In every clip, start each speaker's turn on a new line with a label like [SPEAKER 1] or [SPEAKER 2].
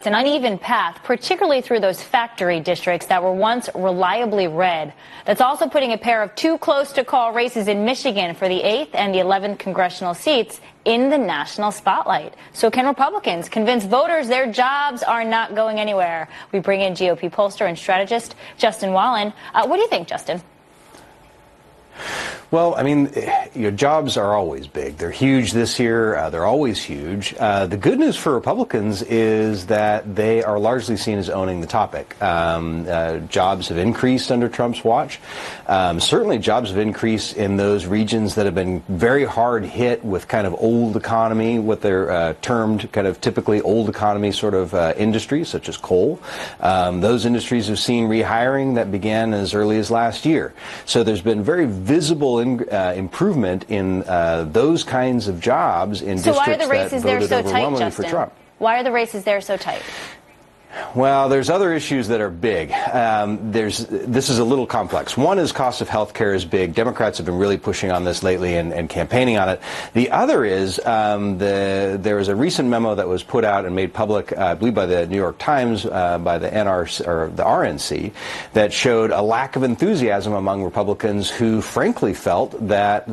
[SPEAKER 1] It's an uneven path, particularly through those factory districts that were once reliably red. That's also putting a pair of too close to call races in Michigan for the 8th and the 11th congressional seats in the national spotlight. So can Republicans convince voters their jobs are not going anywhere? We bring in GOP pollster and strategist Justin Wallin. What do you think, Justin?
[SPEAKER 2] Well, I mean, your jobs are always big. They're huge this year. They're always huge. The good news for Republicans is that they are largely seen as owning the topic. Jobs have increased under Trump's watch. Certainly jobs have increased in those regions that have been very hard hit with kind of old economy, what they're termed kind of typically old economy sort of industries, such as coal. Those industries have seen rehiring that began as early as last year. So there's been very visible improvement in those kinds of jobs in districts that voted overwhelmingly for Trump.
[SPEAKER 1] Why are the races there so tight?
[SPEAKER 2] Well, there's other issues that are big. This is a little complex. One is cost of health care is big. Democrats have been really pushing on this lately and campaigning on it. The other is there was a recent memo that was put out and made public, I believe, by the New York Times, by the RNC, that showed a lack of enthusiasm among Republicans who, frankly, felt that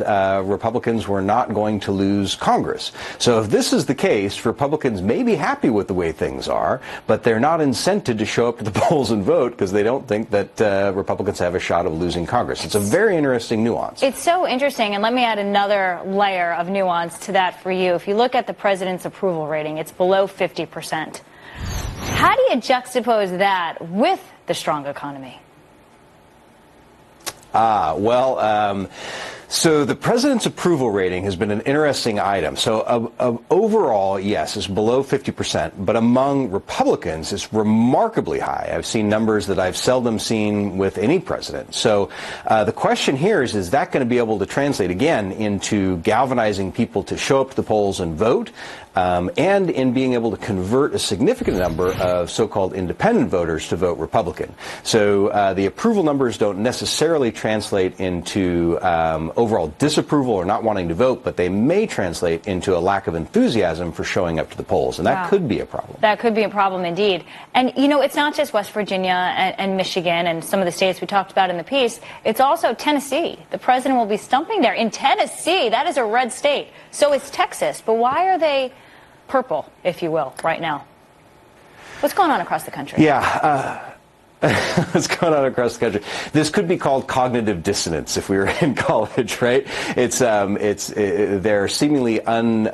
[SPEAKER 2] Republicans were not going to lose Congress. So if this is the case, Republicans may be happy with the way things are, but they're not incented to show up to the polls and vote because they don't think that Republicans have a shot of losing Congress. It's a very interesting nuance. It's
[SPEAKER 1] so interesting, and let me add another layer of nuance to that for you. If you look at the president's approval rating, it's below 50%. How do you juxtapose that with the strong economy?
[SPEAKER 2] So the president's approval rating has been an interesting item. So overall, yes, it's below 50%, but among Republicans, it's remarkably high. I've seen numbers that I've seldom seen with any president. So the question here is that going to be able to translate again into galvanizing people to show up to the polls and vote, and in being able to convert a significant number of so-called independent voters to vote Republican. So the approval numbers don't necessarily translate into overall disapproval or not wanting to vote, but they may translate into a lack of enthusiasm for showing up to the polls, and that could be a problem.
[SPEAKER 1] That could be a problem indeed. And, you know, it's not just West Virginia and Michigan and some of the states we talked about in the piece. It's also Tennessee. The president will be stumping there. In Tennessee, that is a red state. So is Texas. But why are they purple, if you will, right now? What's going on across the country?
[SPEAKER 2] Yeah. What's going on across the country? This could be called cognitive dissonance if we were in college, right? They're seemingly things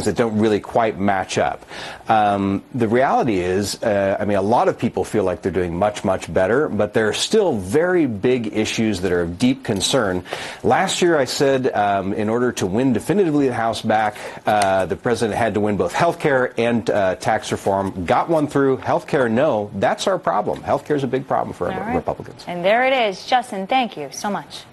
[SPEAKER 2] that don't really quite match up. The reality is, I mean, a lot of people feel like they're doing much, much better, but there are still very big issues that are of deep concern. Last year, I said, in order to win definitively the House back, the president had to win both health care and tax reform. Got one through. Health care, no. That's our problem. Healthcare is a big problem for Republicans.
[SPEAKER 1] And there it is. Justin, thank you so much.